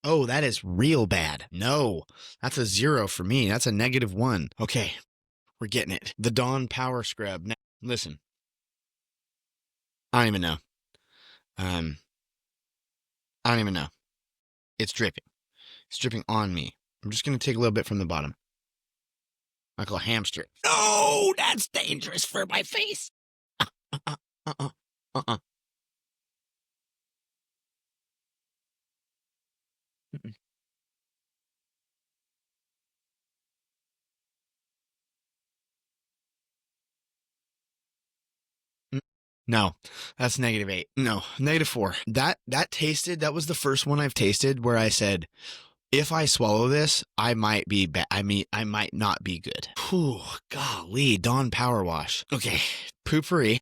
Oh, that is real bad. No, that's a 0 for me. That's a -1. Okay, we're getting it. The Dawn Power Scrub. Now, listen, I don't even know. I don't even know. It's dripping. It's dripping on me. I'm just going to take a little bit from the bottom. Like a hamster. No, that's dangerous for my face. Uh-uh, uh-uh, uh-uh. No, that's -8. No, -4. That tasted, that was the first one I've tasted where I said, if I swallow this, I might be bad. I mean, I might not be good. Whew, golly, Dawn Power Wash. Okay, poopery.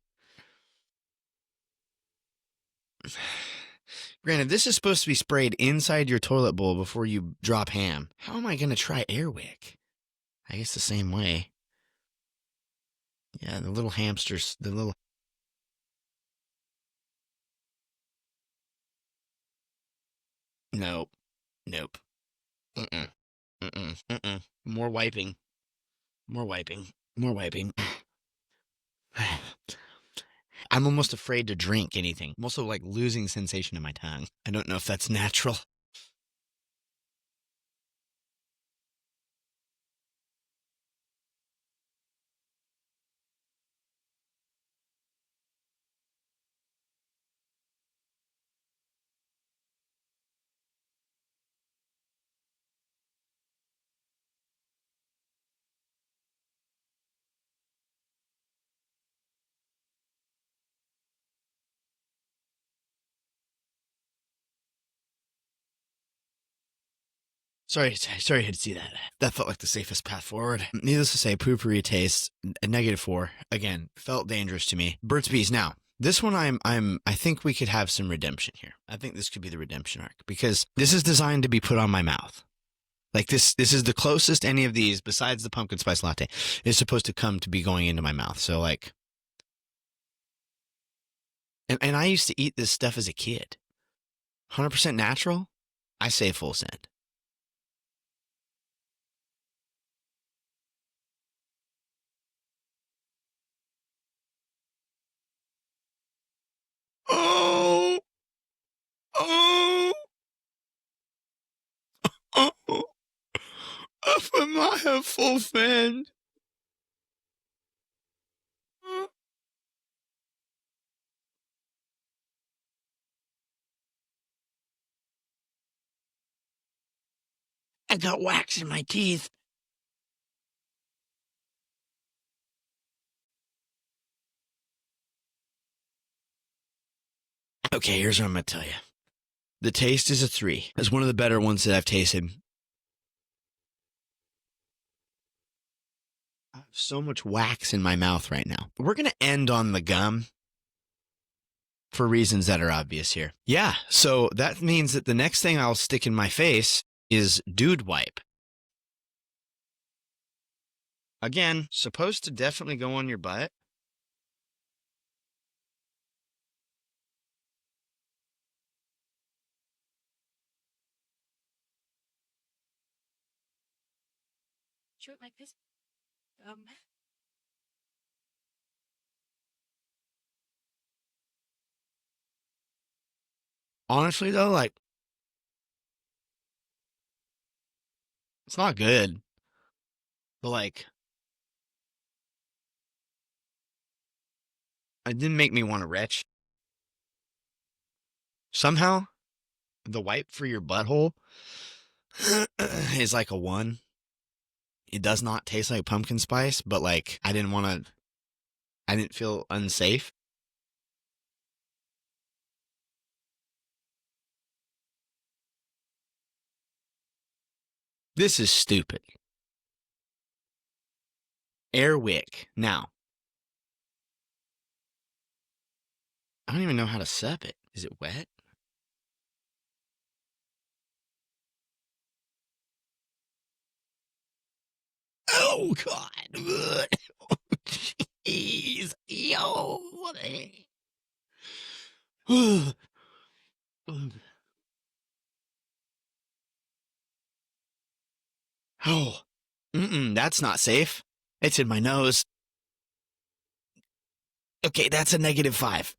Granted, this is supposed to be sprayed inside your toilet bowl before you drop ham. How am I going to try Airwick? I guess the same way. Yeah, the little hamsters, the little... Nope. Nope. Mm-mm. Mm-mm. Mm-mm. More wiping. More wiping. More wiping. I'm almost afraid to drink anything. I'm also like losing sensation in my tongue. I don't know if that's natural. Sorry you had to see that. That felt like the safest path forward. Needless to say, poopery taste, a -4. Again, felt dangerous to me. Burt's Bees. Now, this one I think we could have some redemption here. I think this could be the redemption arc because this is designed to be put on my mouth. Like this is the closest any of these, besides the pumpkin spice latte, is supposed to come to be going into my mouth. So like, and I used to eat this stuff as a kid. 100% natural. I say full send. Oh, oh, oh. If I might have full send. I got wax in my teeth. Okay, here's what I'm going to tell you. The taste is a 3. It's one of the better ones that I've tasted. I have so much wax in my mouth right now. We're going to end on the gum for reasons that are obvious here. Yeah, so that means that the next thing I'll stick in my face is Dude Wipe. Again, supposed to definitely go on your butt. Show it like this. Honestly, though, like, it's not good. But, like, it didn't make me want to retch. Somehow, the wipe for your butthole is like a 1. It does not taste like pumpkin spice, but, like, I didn't feel unsafe. This is stupid. Airwick. Now, I don't even know how to sup it. Is it wet? Oh, God. Jeez. Yo. Oh. That's not safe. It's in my nose. Okay, that's a -5.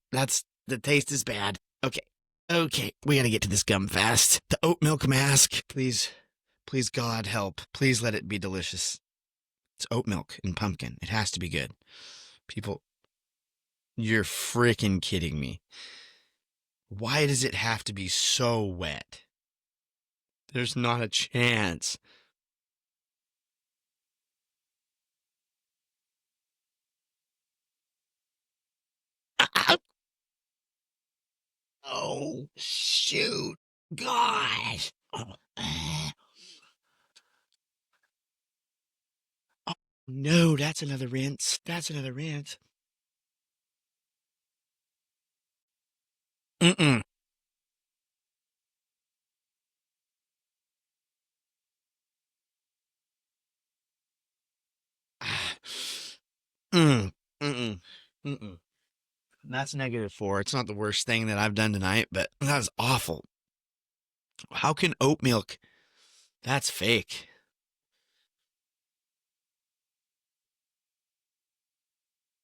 The taste is bad. Okay, we gotta get to this gum fast. The oat milk mask. Please, God help. Please let it be delicious. It's oat milk and pumpkin. It has to be good. People, you're freaking kidding me. Why does it have to be so wet? There's not a chance. Oh, shoot. Gosh. Oh, no, that's another rinse. That's another rinse. Mm-mm. Mm, mm-mm, mm-mm. That's -4. It's not the worst thing that I've done tonight, but that is awful. How can oat milk? That's fake.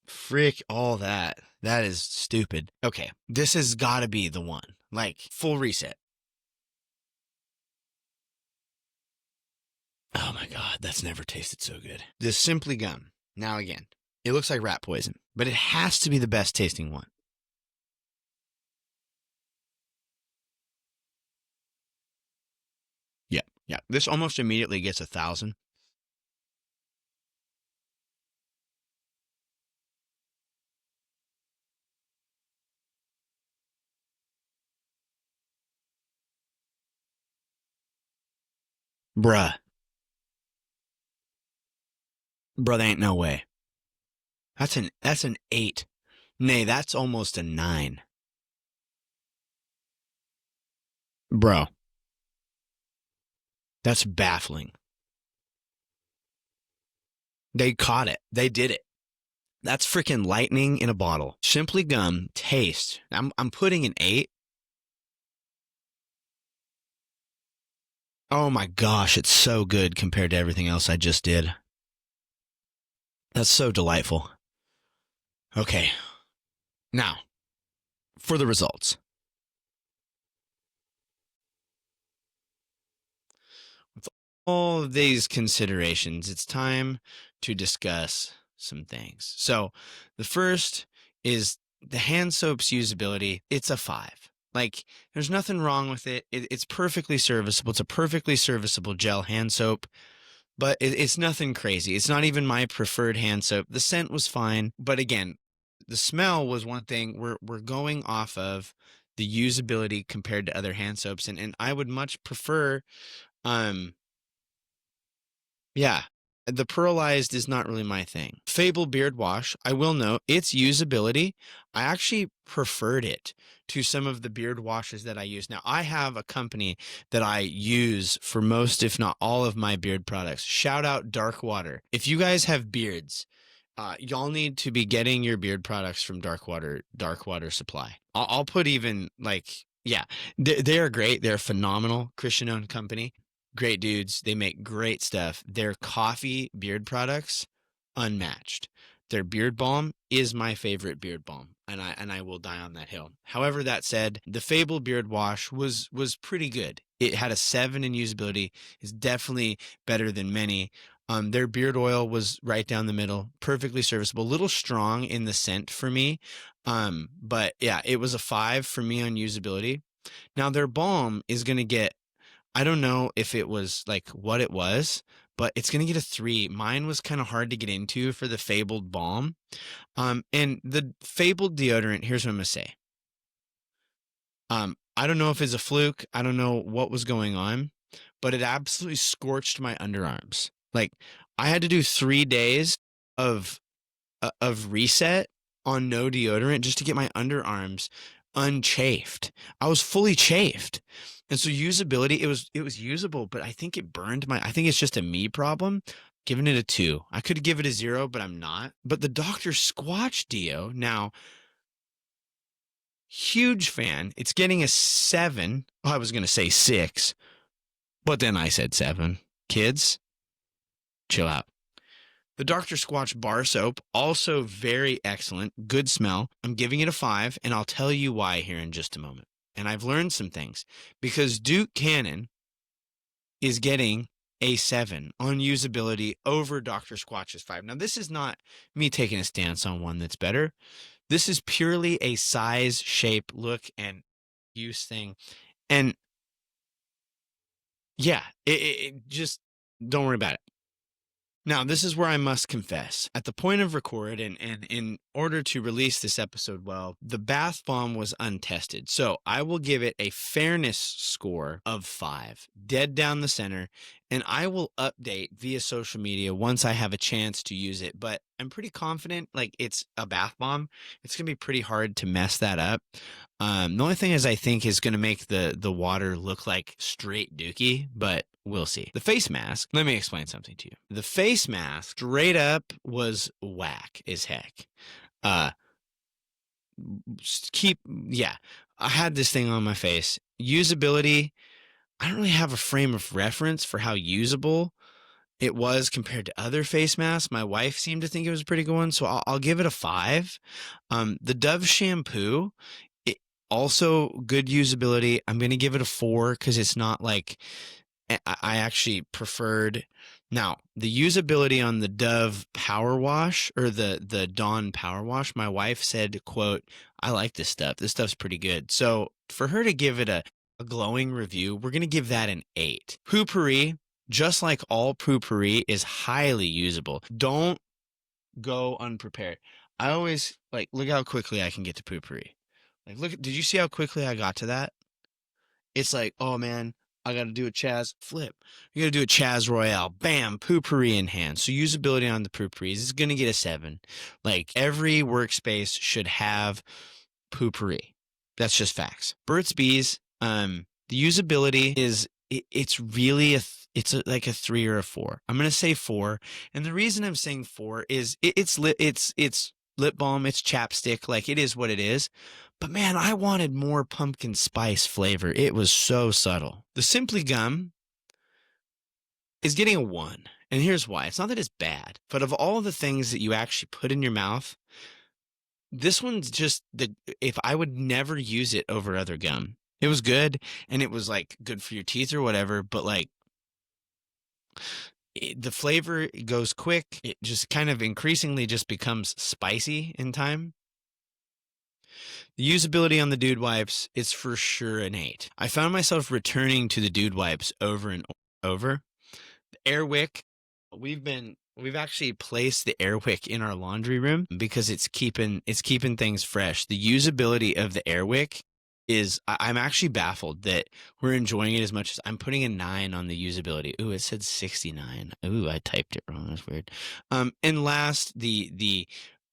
Frick all that. That is stupid. Okay, this has got to be the one. Like, full reset. Oh my god, that's never tasted so good. This Simply Gum. Now again, it looks like rat poison, but it has to be the best tasting one. Yeah, yeah. This almost immediately gets 1,000. Bruh. Bruh, there ain't no way. That's an 8. Nay, that's almost a 9. Bro, that's baffling. They caught it. They did it. That's freaking lightning in a bottle. Simply Gum taste. I'm putting an 8. Oh my gosh, it's so good compared to everything else I just did. That's so delightful. Okay. Now, for the results. With all of these considerations, it's time to discuss some things. So, the first is the hand soap's usability. It's a 5. Like, there's nothing wrong with it. It's perfectly serviceable. It's a perfectly serviceable gel hand soap, but it's nothing crazy. It's not even my preferred hand soap. The scent was fine, but again, the smell was one thing. We're going off of the usability compared to other hand soaps, and I would much prefer um yeah, the pearlized is not really my thing. Fable Beard Wash, I will note its usability. I actually preferred it to some of the beard washes that I use. Now, I have a company that I use for most, if not all, of my beard products. Shout out Dark Water. If you guys have beards, y'all need to be getting your beard products from Dark Water Supply. I'll put even like, yeah, they are great. They're a phenomenal Christian owned company. Great dudes. They make great stuff. Their coffee beard products, unmatched. Their beard balm is my favorite beard balm, and I will die on that hill. However, that said, the Fable beard wash was pretty good. It had a 7 in usability. It's definitely better than many. Their beard oil was right down the middle, perfectly serviceable. A little strong in the scent for me, but yeah, it was a 5 for me on usability. Now their balm is going to get, I don't know if it was like what it was, but it's going to get a 3. Mine was kind of hard to get into for the Fabled balm. And the Fabled deodorant, here's what I'm going to say. I don't know if it's a fluke. I don't know what was going on, but it absolutely scorched my underarms. Like, I had to do 3 days of reset on no deodorant just to get my underarms unchafed. I was fully chafed. And so usability, it was usable, but I think it burned I think it's just a me problem. Giving it a 2. I could give it a 0, but I'm not. But the Dr. Squatch Deo, now, huge fan. It's getting a 7. Oh, I was going to say 6, but then I said 7. Kids, chill out. The Dr. Squatch bar soap, also very excellent, good smell. I'm giving it a 5, and I'll tell you why here in just a moment. And I've learned some things because Duke Cannon is getting a 7 on usability over Dr. Squatch's 5. Now, this is not me taking a stance on one that's better. This is purely a size, shape, look, and use thing. And yeah, it just don't worry about it. Now, this is where I must confess. At the point of record, and in order to release this episode well, the bath bomb was untested. So I will give it a fairness score of 5, dead down the center. and I will update via social media once I have a chance to use it. But I'm pretty confident, like, it's a bath bomb. It's gonna be pretty hard to mess that up. The only thing is, I think, is gonna make the water look like straight dookie, but we'll see. The face mask. Let me explain something to you. The face mask, straight up, was whack as heck. Uh, yeah. I had this thing on my face. Usability. I don't really have a frame of reference for how usable it was compared to other face masks. My wife seemed to think it was a pretty good one, so I'll give it a 5. The Dove shampoo, it also good usability. I'm going to give it a 4 because it's not like I actually preferred. Now, the usability on the Dove Power Wash or the Dawn Power Wash, my wife said, quote, I like this stuff. This stuff's pretty good. So for her to give it a glowing review, we're going to give that an 8. Poopery, just like all poopery, is highly usable. Don't go unprepared. I always, like, look how quickly I can get to poopery. Like, look, did you see how quickly I got to that? It's like, oh man, I got to do a Chaz flip. You got to do a Chaz Royale. Bam, poopery in hand. So usability on the pooperies is going to get a 7. Like, every workspace should have poopery. That's just facts. Burt's Bees, the usability is, it's really like a 3 or a 4. I'm going to say 4. And the reason I'm saying 4 is it's lip balm, it's chapstick, like, it is what it is. But man, I wanted more pumpkin spice flavor. It was so subtle. The Simply Gum is getting a 1. And here's why. It's not that it's bad, but of all the things that you actually put in your mouth, this one's just if I would never use it over other gum. It was good, and it was like good for your teeth or whatever, but like the flavor goes quick. It just kind of increasingly just becomes spicy in time. The usability on the Dude Wipes is for sure an 8. I found myself returning to the Dude Wipes over and over. The Airwick, we've actually placed the Airwick in our laundry room because it's keeping things fresh. The usability of the Airwick is, I'm actually baffled that we're enjoying it as much as I'm putting a 9 on the usability. Ooh, it said 69. Ooh, I typed it wrong. That's weird. And last, the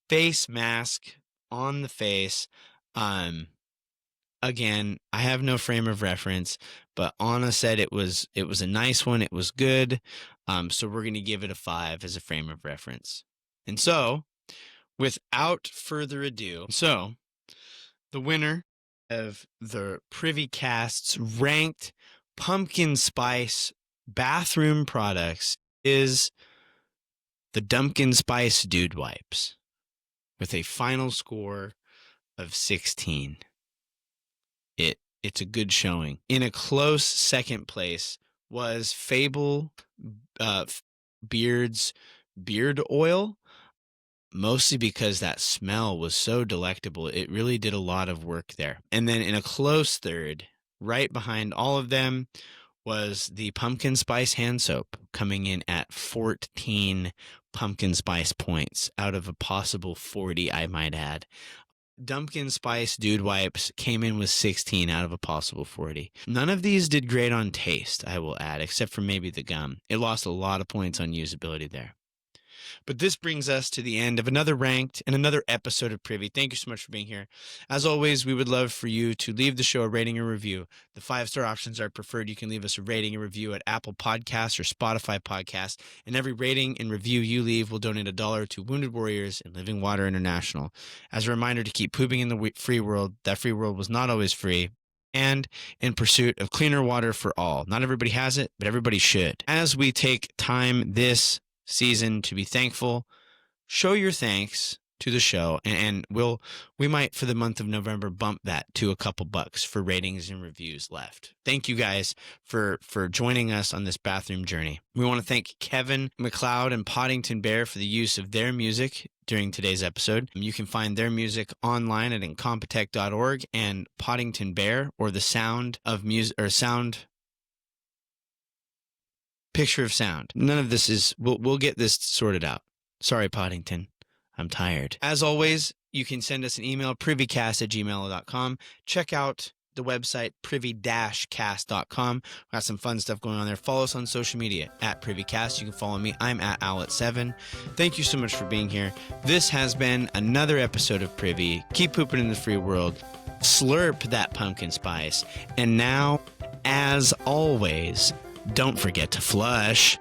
face mask on the face. Again, I have no frame of reference, but Anna said it was a nice one. It was good. So we're going to give it a 5 as a frame of reference. And so, without further ado, the winner of the Privycast's ranked pumpkin spice bathroom products is the Dumpkin Spice Dude Wipes with a final score of 16. It's a good showing. In a close second place was Fable Beard's beard oil, mostly because that smell was so delectable. It really did a lot of work there. And then in a close third, right behind all of them, was the pumpkin spice hand soap, coming in at 14 pumpkin spice points out of a possible 40, I might add. Dumpkin Spice Dude Wipes came in with 16 out of a possible 40. None of these did great on taste, I will add, except for maybe the gum. It lost a lot of points on usability there. But this brings us to the end of another ranked and another episode of Privy. Thank you so much for being here. As always, we would love for you to leave the show a rating and review. The 5-star options are preferred. You can leave us a rating and review at Apple Podcasts or Spotify Podcasts. And every rating and review you leave will donate $1 to Wounded Warriors and Living Water International. As a reminder to keep pooping in the free world, that free world was not always free. And in pursuit of cleaner water for all. Not everybody has it, but everybody should. As we take time this season to be thankful, show your thanks to the show, and we might, for the month of November, bump that to a couple bucks for ratings and reviews left. Thank you guys for joining us on this bathroom journey. We want to thank Kevin MacLeod and Poddington Bear for the use of their music during today's episode. You can find their music online at incompetech.org, and Poddington Bear, or the sound of music, or sound picture of sound. None of this is, we'll get this sorted out. Sorry, Poddington. I'm tired. As always, you can send us an email, privycast@gmail.com. Check out the website privy-cast.com. We've got some fun stuff going on there. Follow us on social media at Privycast. You can follow me. I'm at Owlet7. Thank you so much for being here. This has been another episode of Privy. Keep pooping in the free world. Slurp that pumpkin spice. And now, as always, don't forget to flush.